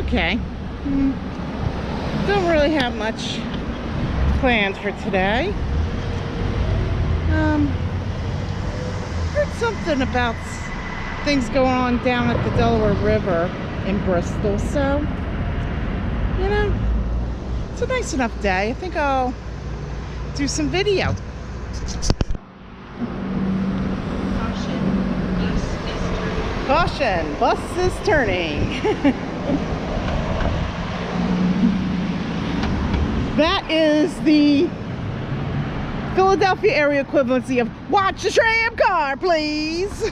okay. Don't really have much planned for today. Heard something about things going on down at the Delaware River in Bristol, so you know, it's a nice enough day. I think I'll do some video. Caution, bus is turning. That is the Philadelphia area equivalency of watch the tram car, please.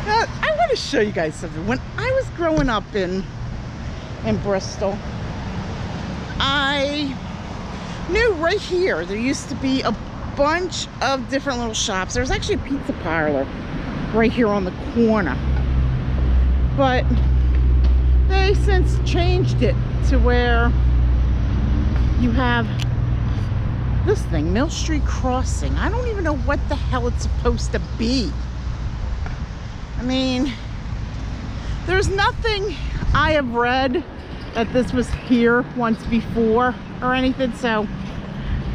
Now, I want to show you guys something. When I was growing up in Bristol, I knew right here there used to be a bunch of different little shops. There's actually a pizza parlor right here on the corner, but they since changed it to where you have this thing, Mill Street Crossing. I don't even know what the hell it's supposed to be. I mean, there's nothing I have read that this was here once before or anything, so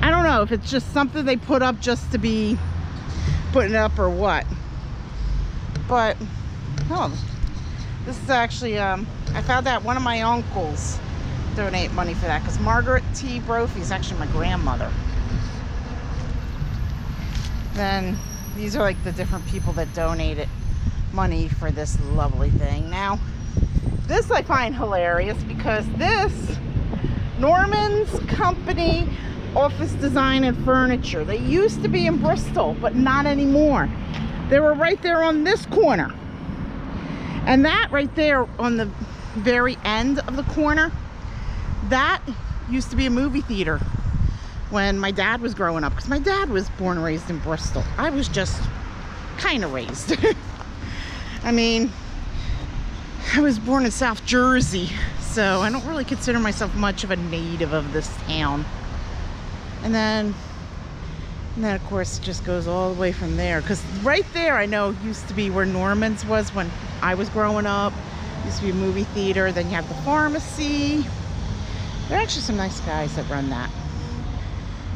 I don't know if it's just something they put up just to be putting up or what. But oh, this is actually I found out one of my uncles donate money for that, because Margaret T. Brophy is actually my grandmother. Then these are like the different people that donated money for this lovely thing. Now this I find hilarious, because this Norman's Company Office Design and Furniture, they used to be in Bristol but not anymore. They were right there on this corner, and that right there on the very end of the corner, that used to be a movie theater when my dad was growing up, because my dad was born and raised in Bristol. I was just kind of raised. I mean, I was born in South Jersey, so I don't really consider myself much of a native of this town. And then of course it just goes all the way from there, because right there I know used to be where Norman's was when I was growing up. Used to be a movie theater. Then you have the pharmacy. There are actually some nice guys that run that.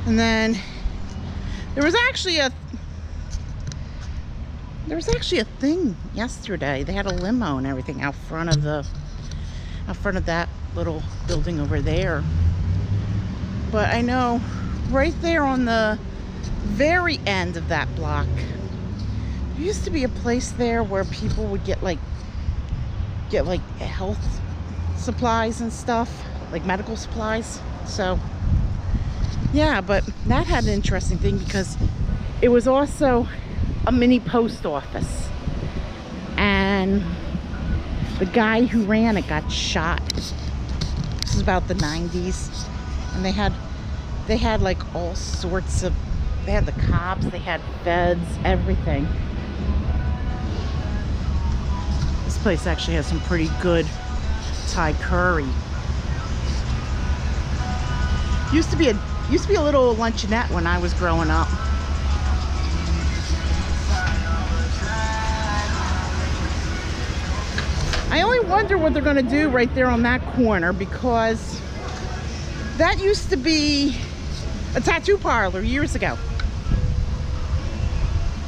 And then there was actually a thing yesterday. They had a limo and everything out front of that little building over there. But I know right there on the very end of that block, there used to be a place there where people would get health supplies and stuff, like medical supplies. So yeah, but that had an interesting thing, because it was also a mini post office, and the guy who ran it got shot. This is about the 90s, and they had like all sorts of, they had the cops, they had feds, everything. This place actually has some pretty good Thai curry. Used to be a little luncheonette when I was growing up. I only wonder what they're going to do right there on that corner, because that used to be a tattoo parlor years ago.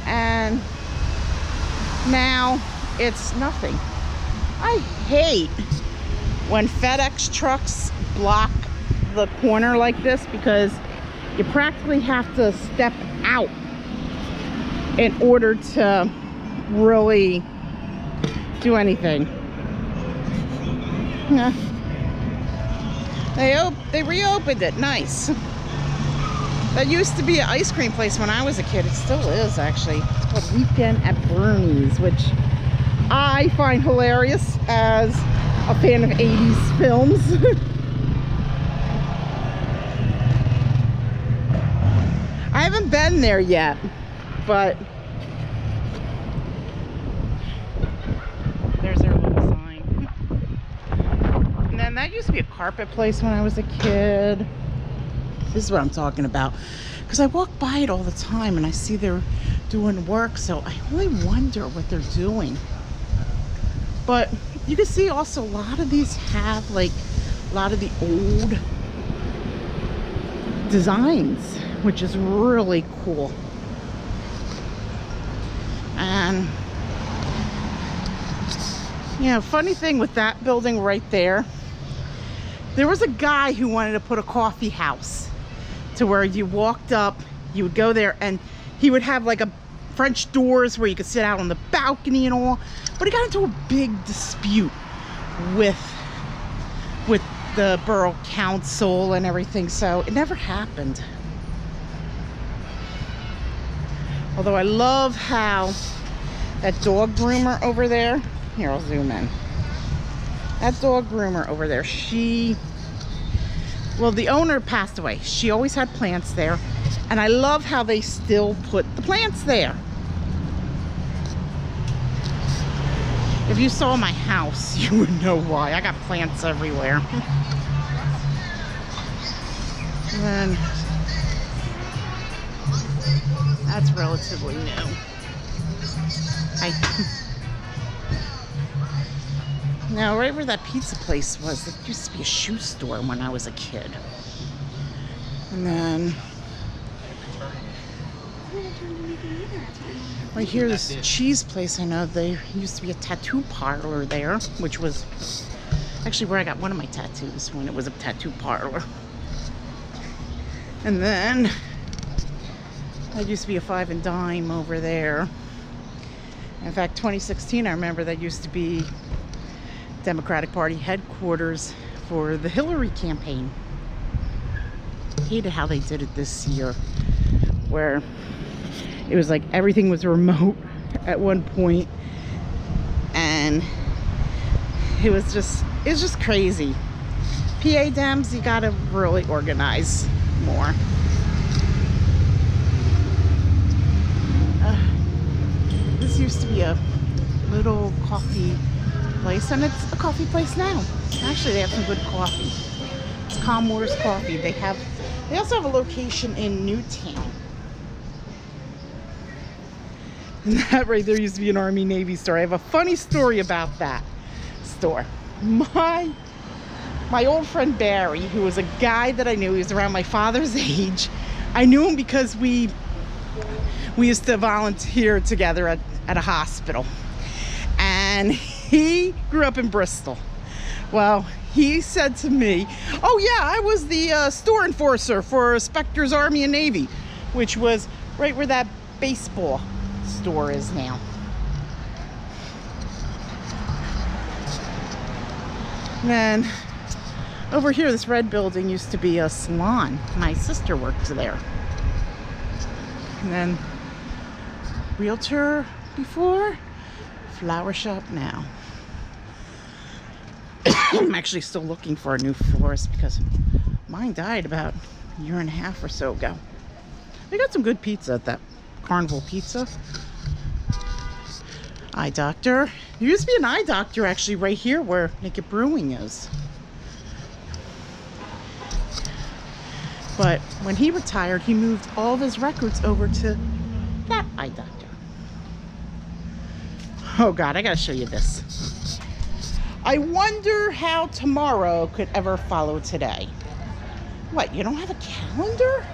And now it's nothing. I hate when FedEx trucks block the corner like this, because you practically have to step out in order to really do anything. Yeah. They reopened it. Nice. That used to be an ice cream place when I was a kid. It still is, actually. It's called Weekend at Bernie's, which I find hilarious as a fan of 80s films. I haven't been there yet, but there's their little sign. And then that used to be a carpet place when I was a kid. This is what I'm talking about, because I walk by it all the time and I see they're doing work, so I really wonder what they're doing. But you can see also a lot of these have like a lot of the old designs, which is really cool. And you know, funny thing with that building right there, there was a guy who wanted to put a coffee house to where you walked up, you would go there, and he would have like a French doors where you could sit out on the balcony and all. But he got into a big dispute with the borough council and everything, so it never happened. Although I love how that dog groomer over there, here I'll zoom in, that dog groomer over there, well, the owner passed away. She always had plants there, and I love how they still put the plants there. If you saw my house, you would know why. I got plants everywhere. And then that's relatively new. Now, right where that pizza place was, it used to be a shoe store when I was a kid. And then right here, this cheese place, I know there used to be a tattoo parlor there, which was actually where I got one of my tattoos, when it was a tattoo parlor. And then that used to be a Five and Dime over there. In fact, 2016, I remember that used to be Democratic Party headquarters for the Hillary campaign. I hated how they did it this year, where it was like everything was remote at one point, and it was just crazy. PA Dems, you gotta really organize more. This used to be a little coffee place, and it's a coffee place now. Actually, they have some good coffee. It's Commore's Coffee. They also have a location in Newtown. And that right there used to be an Army Navy store. I have a funny story about that store. My old friend Barry, who was a guy that I knew, he was around my father's age. I knew him because we used to volunteer together at a hospital. And he grew up in Bristol. Well, he said to me, oh yeah, I was the store enforcer for Spector's Army and Navy, which was right where that baseball store is now. And then over here, this red building used to be a salon. My sister worked there. And then realtor before, flower shop now. I'm actually still looking for a new florist because mine died about a year and a half or so ago. They got some good pizza at that Carnival Pizza. Eye doctor. There used to be an eye doctor actually right here where Naked Brewing is. But when he retired, he moved all of his records over to that eye doctor. Oh God, I gotta show you this. I wonder how tomorrow could ever follow today. What, you don't have a calendar?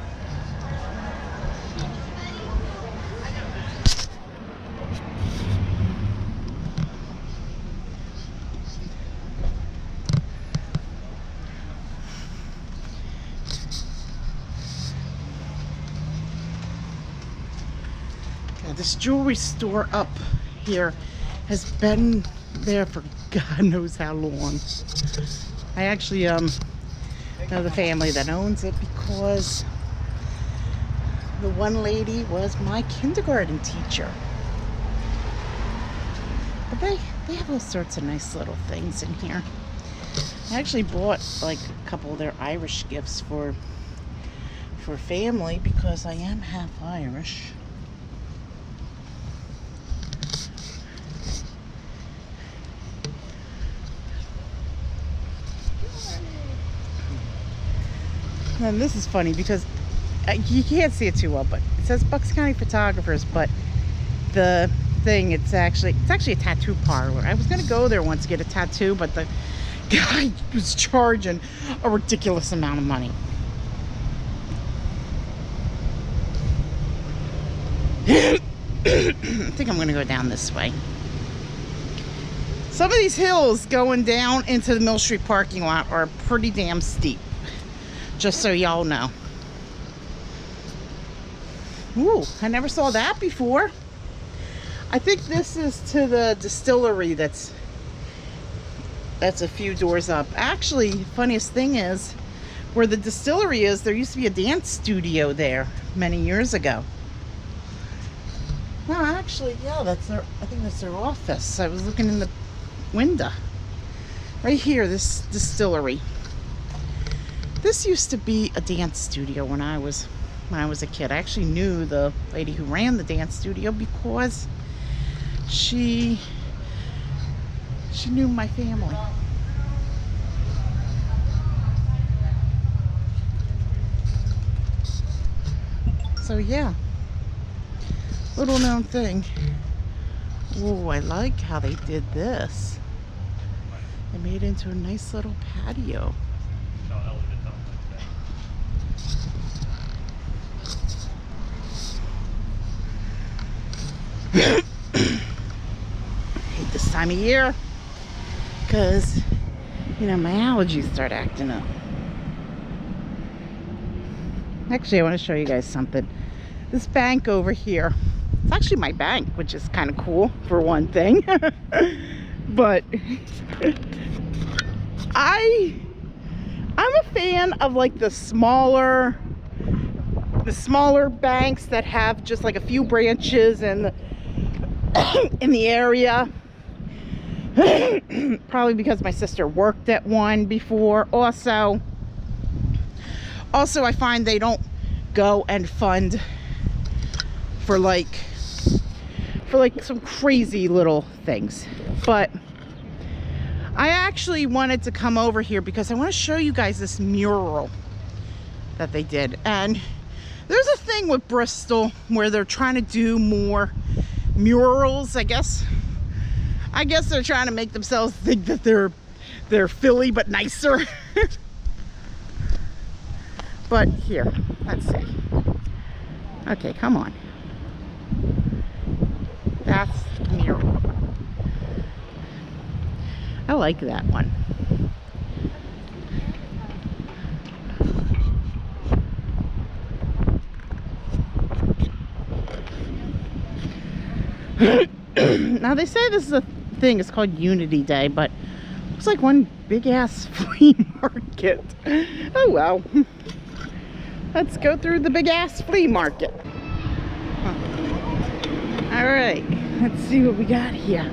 Yeah, this jewelry store up here has been there for God knows how long. I actually know the family that owns it because the one lady was my kindergarten teacher. But they have all sorts of nice little things in here. I actually bought like a couple of their Irish gifts for family because I am half Irish. And this is funny because you can't see it too well, but it says Bucks County Photographers, but the thing. It's actually a tattoo parlor. I was gonna go there once to get a tattoo, but the guy was charging a ridiculous amount of money. I think I'm gonna go down this way. Some of these hills going down into the Mill Street parking lot are pretty damn steep, just so y'all know. Ooh, I never saw that before. I think this is to the distillery that's a few doors up. Actually, funniest thing is, where the distillery is, there used to be a dance studio there many years ago. No, actually, yeah, I think that's their office. I was looking in the window. Right here, this distillery. This used to be a dance studio when I was a kid. I actually knew the lady who ran the dance studio because she knew my family. So yeah, little known thing. Oh, I like how they did this. They made it into a nice little patio. Hate this time of year because, you know, my allergies start acting up. Actually, I want to show you guys something. This bank over here, it's actually my bank, which is kind of cool for one thing. But I'm a fan of like the smaller banks that have just like a few branches and in the area. Probably because my sister worked at one before. Also I find they don't go and fund for like some crazy little things. But I actually wanted to come over here because I want to show you guys this mural that they did. And there's a thing with Bristol where they're trying to do more murals. I guess they're trying to make themselves think that they're Philly but nicer. But here, let's see. Okay, come on. That's the mural. I like that one. Now they say this is a thing, it's called Unity Day, but looks like one big ass flea market. Oh well. Let's go through the big ass flea market. All right, let's see what we got here.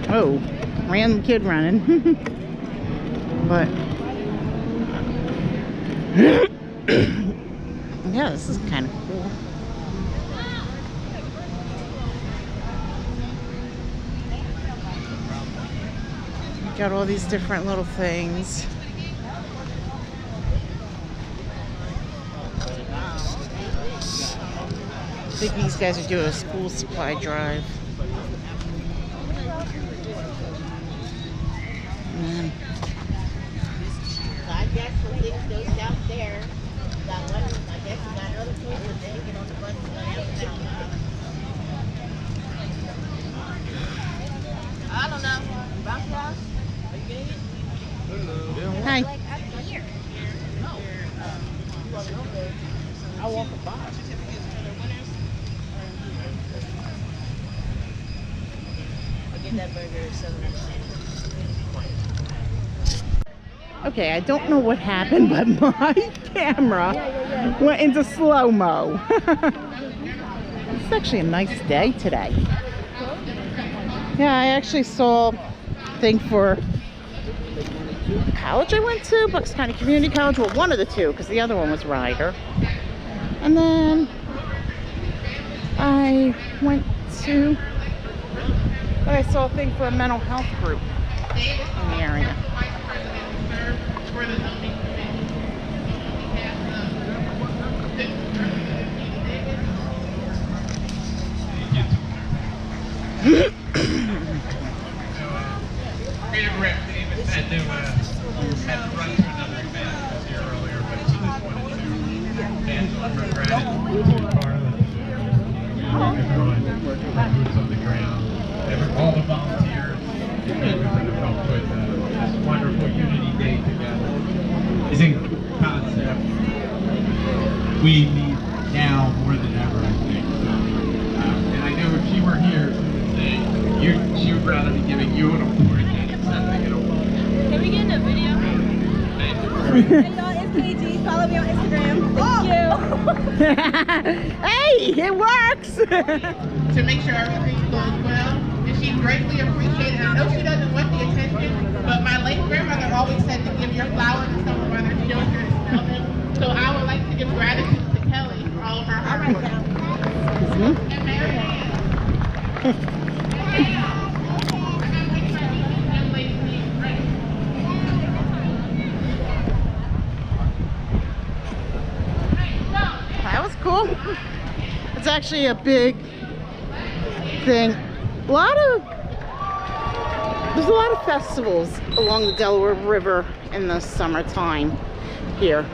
Oh, random kid running. But yeah, this is kind of cool. Got all these different little things. I think these guys are doing a school supply drive. I guess when things goes down there, that one, I guess you got other people that they get on the bus and go down. I don't know. Bounce house? Are you getting it? Hi. Like up here. No. You want to go there? I walk a box. I'll get that burger 7. Okay, I don't know what happened, but my camera went into slow-mo. It's actually a nice day today. Yeah, I actually saw a thing for the college I went to, Bucks County Community College. Well, one of the two, because the other one was Ryder. And then I saw a thing for a mental health group in the area. Creative Rep Davis had to run to another event. She was here earlier, but she just wanted to pass on her gratitude to Carla. Everyone, boots on the ground, all the volunteers, and that have helped with this wonderful Unity Day together. I think concept we need now more than ever, I think. And I know if she were here, she would say she would rather be giving you an award than accepting an award. Can we get in a video? Hey y'all, it's KG. Follow me on Instagram. Thank you. Hey, it works. To make sure everything goes well. And she greatly appreciated it. I know she doesn't want the attention, but my late grandmother always said to give your flowers to some of other children and smell them. So I would like to give gratitude to Kelly for all of her hard work. And Mary Ann. That was cool. It's actually a big thing. There's a lot of festivals along the Delaware River in the summertime here.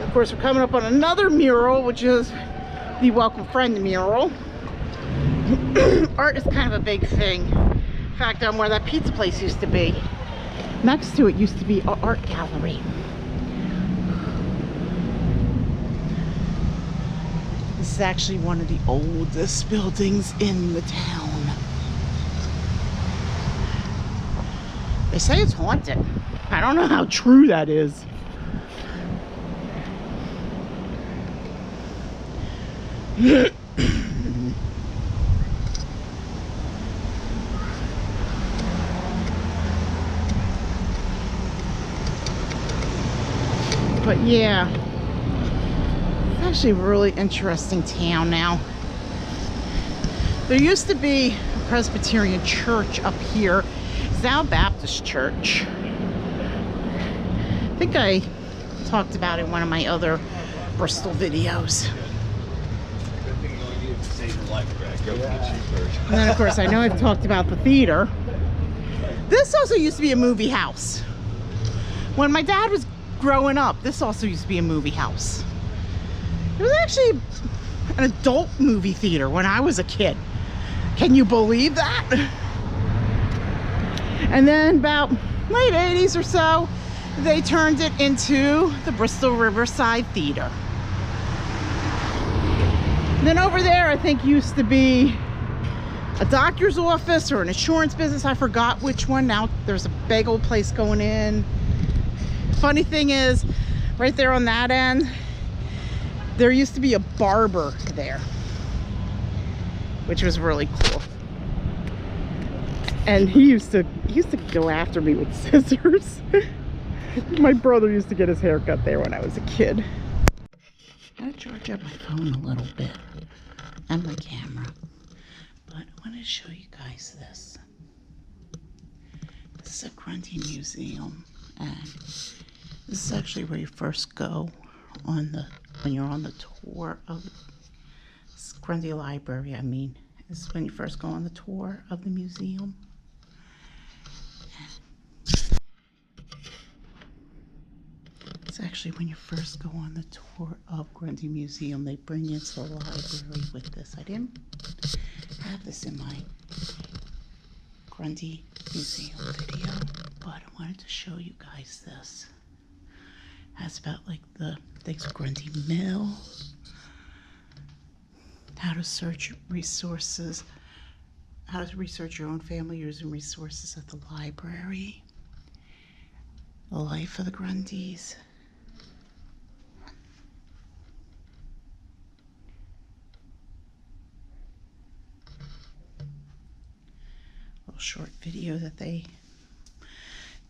Of course, we're coming up on another mural, which is the Welcome Friend mural. Art is kind of a big thing. In fact, where that pizza place used to be, next to it used to be an art gallery. This is actually one of the oldest buildings in the town. They say it's haunted. I don't know how true that is. But yeah, it's actually a really interesting town now. There used to be a Presbyterian church up here. It's now a Baptist church. I think I talked about it in one of my other Bristol videos. And then of course I know I've talked about the theater. This also used to be a movie house. When my dad was growing up, this also used to be a movie house. It was actually an adult movie theater when I was a kid. Can you believe that? And then about late 80s or so, they turned it into the Bristol Riverside Theater. And then over there, I think used to be a doctor's office or an insurance business. I forgot which one. Now there's a big old place going in. Funny thing is, right there on that end, there used to be a barber there, which was really cool. And he used to go after me with scissors. My brother used to get his hair cut there when I was a kid. I gotta charge up my phone a little bit and my camera, but I want to show you guys this. This is a Grundy Museum, and this is actually where you first go on when you're on the tour of Grundy Library. I mean, this is when you first go on the tour of the museum. It's actually when you first go on the tour of Grundy Museum, they bring you to the library with this. I didn't have this in my Grundy Museum video, but I wanted to show you guys this. That's about like the things Grundy Mill, how to search resources, how to research your own family using resources at the library, the life of the Grundys. Little short video that they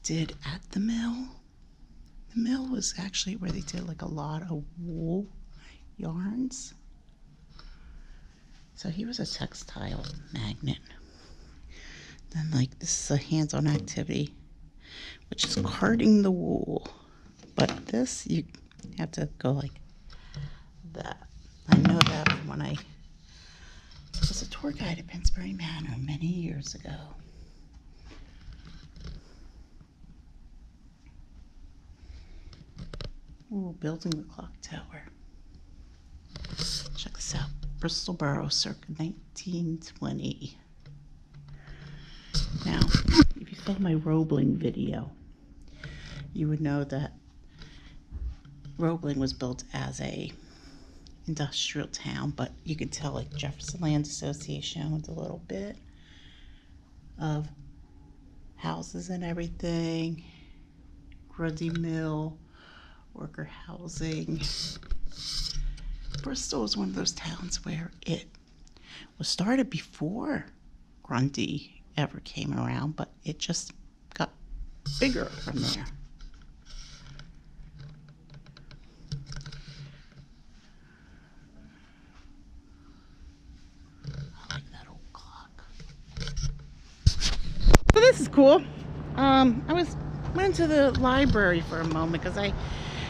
did at the mill. The mill was actually where they did like a lot of wool yarns. So he was a textile magnate. Then like this is a hands-on activity, which is carding the wool. But this, you have to go like that. I know that from when I was a tour guide at Pensbury Manor many years ago. Ooh, building the clock tower. Check this out. Bristol Borough, circa 1920. Now, if you saw my Roebling video, you would know that Roebling was built as a industrial town, but you could tell like Jefferson Land Association with a little bit of houses and everything. Grundy Mill, worker housing. Bristol was one of those towns where it was started before Grundy ever came around, but it just got bigger from there. I like that old clock. So this is cool. I went to the library for a moment because I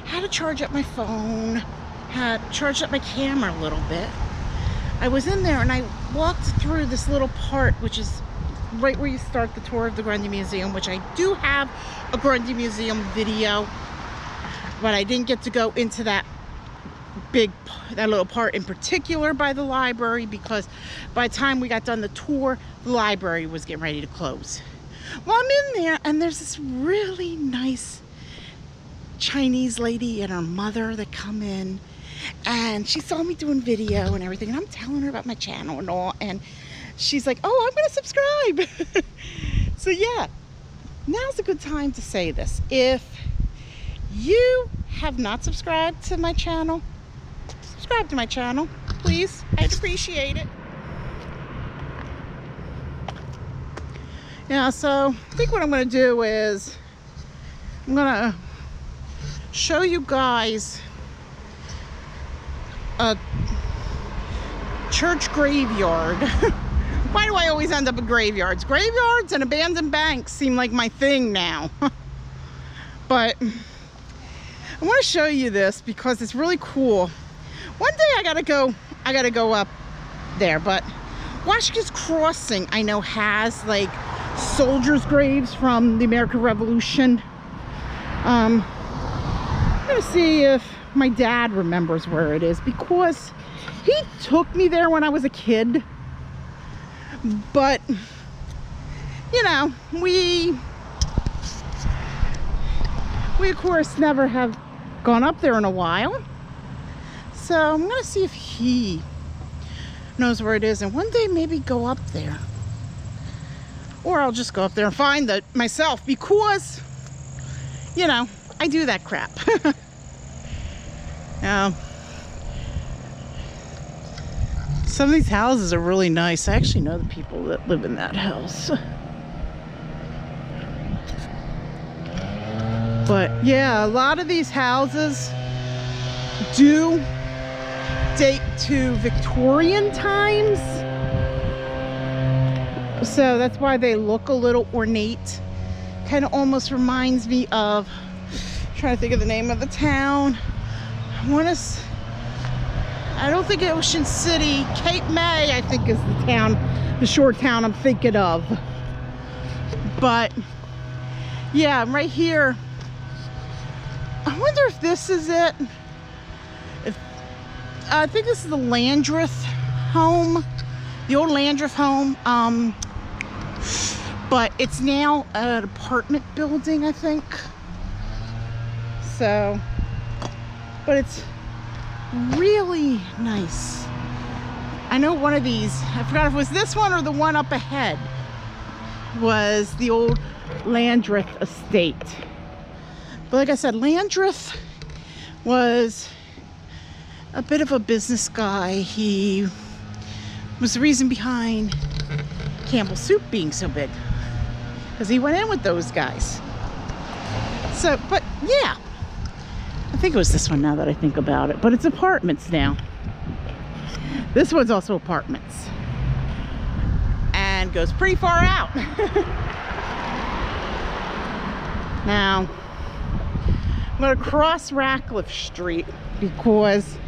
had to charge up my phone, had charged up my camera a little bit. I was in there and I walked through this little part, which is right where you start the tour of the Grundy Museum, which I do have a Grundy Museum video, but I didn't get to go into that little part in particular by the library because by the time we got done the tour, the library was getting ready to close. Well, I'm in there and there's this really nice Chinese lady and her mother that come in, and she saw me doing video and everything, and I'm telling her about my channel and all, and she's like, oh, I'm gonna subscribe. So yeah, now's a good time to say this. If you have not subscribed to my channel, subscribe to my channel, please. I'd appreciate it. Yeah, so I think what I'm gonna do is I'm gonna show you guys a church graveyard. Why do I always end up at graveyards? Graveyards and abandoned banks seem like my thing now. But I want to show you this because it's really cool. One day I gotta go up there, but Washington's Crossing I know has like soldiers' graves from the American Revolution. I'm gonna see if my dad remembers where it is because he took me there when I was a kid, but you know, we of course never have gone up there in a while, so I'm gonna see if he knows where it is and one day maybe go up there, or I'll just go up there and find it myself because you know I do that crap. Some of these houses are really nice. I actually know the people that live in that house. But yeah, a lot of these houses do date to Victorian times. So that's why they look a little ornate. Kind of almost reminds me of, I'm trying to think of the name of the town. I don't think Ocean City, Cape May, I think is the town, the shore town I'm thinking of. But yeah, I'm right here. I wonder if this is it. I think this is the Landreth home, the old Landreth home. But it's now an apartment building, I think. So, but it's really nice. I know one of these, I forgot if it was this one or the one up ahead, was the old Landreth estate. But like I said, Landreth was a bit of a business guy. He was the reason behind Campbell's Soup being so big, because he went in with those guys. So, but yeah, I think it was this one now that I think about it, but it's apartments now. This one's also apartments and goes pretty far out. Now I'm going to cross Ratcliffe Street because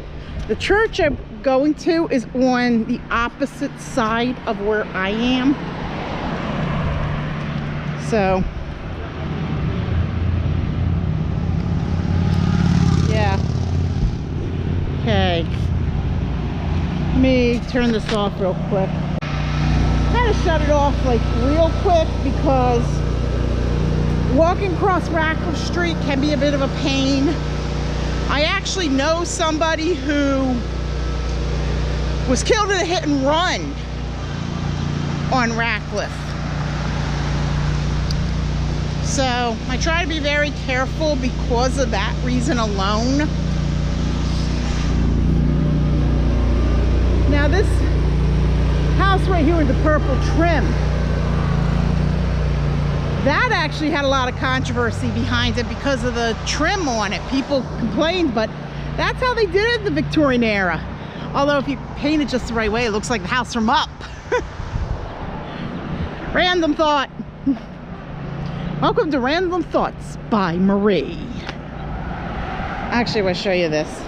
the church I'm going to is on the opposite side of where I am. So, yeah. Okay. Let me turn this off real quick. Kind of shut it off like real quick because walking across Radcliffe Street can be a bit of a pain. I actually know somebody who was killed in a hit and run on Radcliffe. So I try to be very careful because of that reason alone. Now this house right here with the purple trim, that actually had a lot of controversy behind it because of the trim on it. People complained, but that's how they did it in the Victorian era. Although if you paint it just the right way, it looks like the house from Up. Random thought. Welcome to Random Thoughts by Marie. Actually, I want to show you this.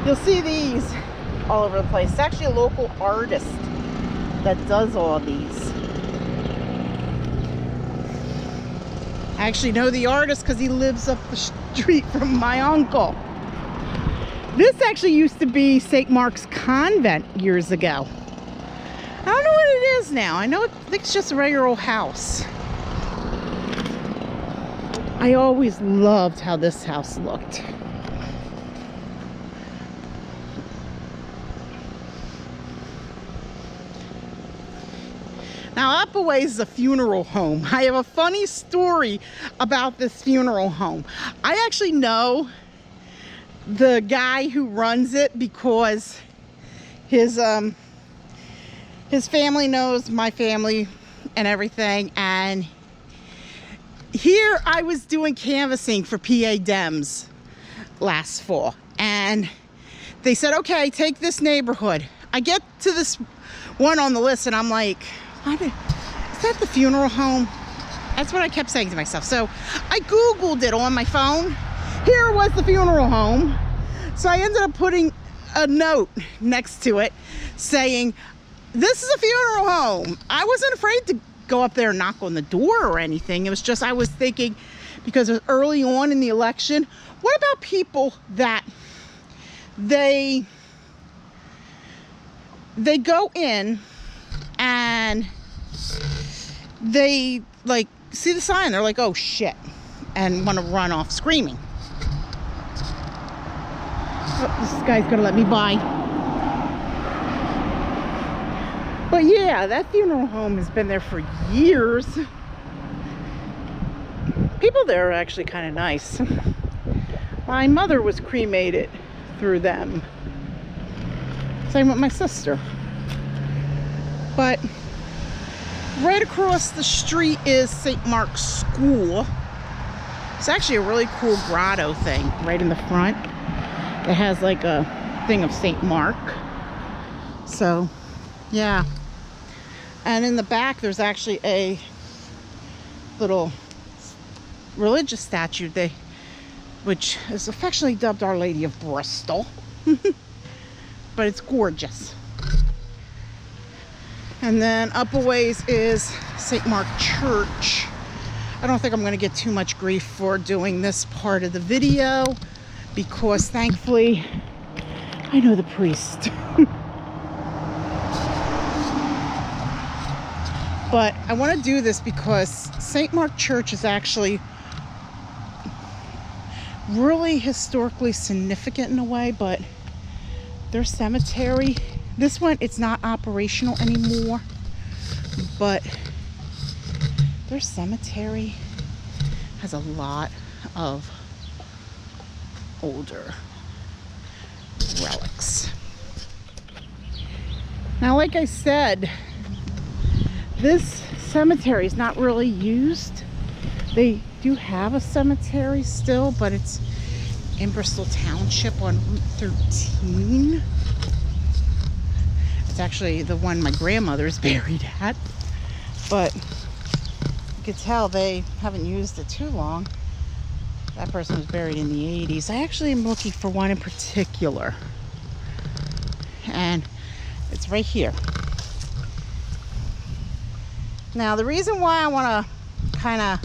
You'll see these all over the place. It's actually a local artist that does all these. I actually know the artist because he lives up the street from my uncle. This actually used to be St. Mark's Convent years ago. I don't know what it is now. I think it's just a regular old house. I always loved how this house looked. Now, up a ways is a funeral home. I have a funny story about this funeral home. I actually know the guy who runs it because his family knows my family and everything. And here I was doing canvassing for PA Dems last fall. And they said, okay, take this neighborhood. I get to this one on the list and I'm like, is that the funeral home? That's what I kept saying to myself. So I Googled it on my phone. Here was the funeral home. So I ended up putting a note next to it saying, this is a funeral home. I wasn't afraid to go up there and knock on the door or anything. It was just, I was thinking, because it was early on in the election, what about people that they go in and they like see the sign, they're like, oh shit, and want to run off screaming. Oh, this guy's gonna let me by. But yeah, that funeral home has been there for years. People there are actually kind of nice. My mother was cremated through them. Same with my sister. But right across the street is St. Mark's School. It's actually a really cool grotto thing right in the front. It has like a thing of St. Mark. So, yeah. And in the back, there's actually a little religious statue, which is affectionately dubbed Our Lady of Bristol. But it's gorgeous. And then up a ways is St. Mark Church. I don't think I'm going to get too much grief for doing this part of the video because thankfully I know the priest. But I want to do this because St. Mark Church is actually really historically significant in a way, but their cemetery, this one, it's not operational anymore, but their cemetery has a lot of older relics. Now, like I said, this cemetery is not really used. They do have a cemetery still, but it's in Bristol Township on Route 13. It's actually the one my grandmother's buried at, but you can tell they haven't used it too long. That person was buried in the 80s. I actually am looking for one in particular. and it's right here. Now the reason why I want to kind of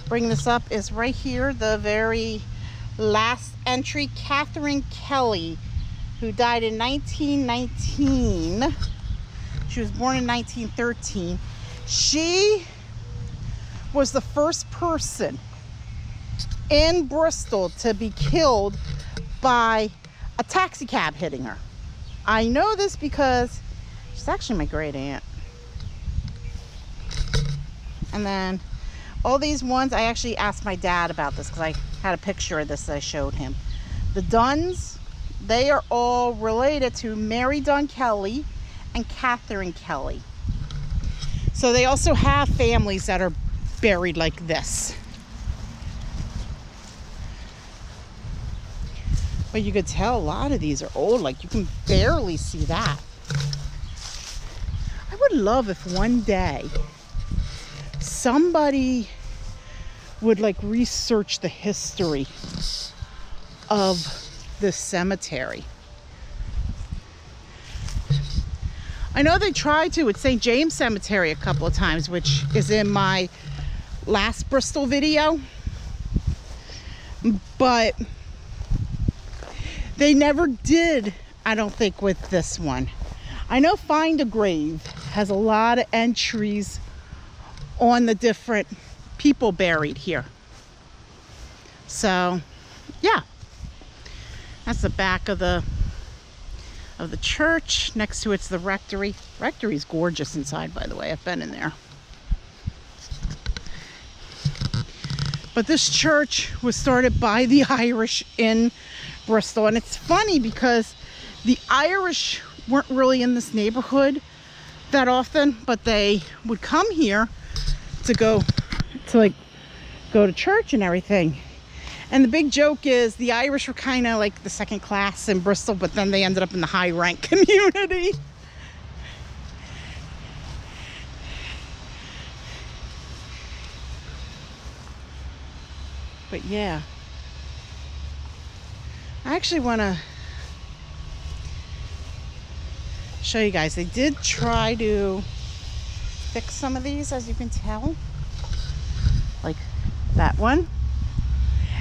bring this up is right here, the very last entry, Catherine Kelly, who died in 1919. She was born in 1913. She was the first person in Bristol to be killed by a taxi cab hitting her. I know this because she's actually my great aunt. And then all these ones, I actually asked my dad about this because I had a picture of this that I showed him. The Dunns, they are all related to Mary Dunn Kelly and Catherine Kelly. So they also have families that are buried like this. But you could tell a lot of these are old, like you can barely see that. I would love if one day somebody would like research the history of this cemetery. I know they tried to at St. James Cemetery a couple of times, which is in my last Bristol video, but they never did, I don't think, with this one. I know Find a Grave has a lot of entries on the different people buried here. So yeah, that's the back of the church. Next to it's the rectory. Rectory's gorgeous inside, by the way. I've been in there. But this church was started by the Irish in Bristol, and it's funny because the Irish weren't really in this neighborhood that often, but they would come here to go to church and everything. And the big joke is the Irish were kind of like the second class in Bristol, but then they ended up in the high rank community. But yeah, I actually want to show you guys. They did try to fix some of these, as you can tell, like that one,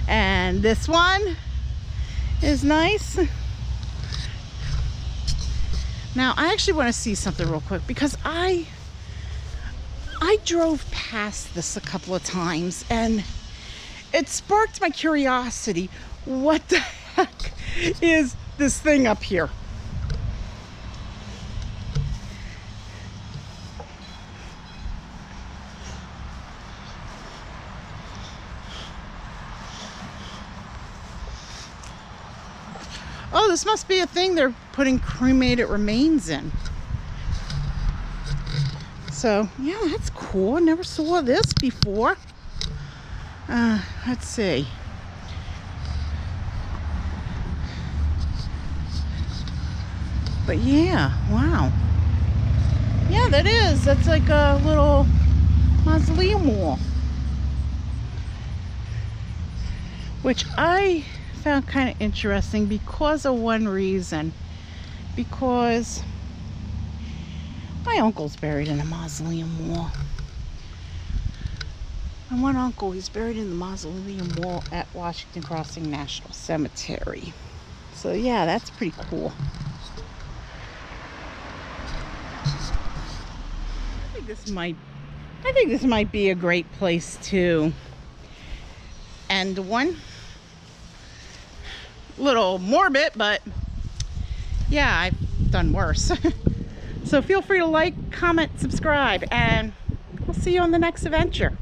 and this one is nice. Now I actually want to see something real quick because I drove past this a couple of times and it sparked my curiosity. What the heck is this thing up here? Oh, this must be a thing they're putting cremated remains in. So, yeah, that's cool. I never saw this before. Let's see. But yeah, wow. Yeah, that is. That's like a little mausoleum wall. Which I found kind of interesting because of one reason. Because my uncle's buried in a mausoleum wall. And one uncle, he's buried in the mausoleum wall at Washington Crossing National Cemetery. So yeah, that's pretty cool. I think this might be a great place to end one. Little morbid, but yeah, I've done worse. So feel free to like, comment, subscribe, and we'll see you on the next adventure.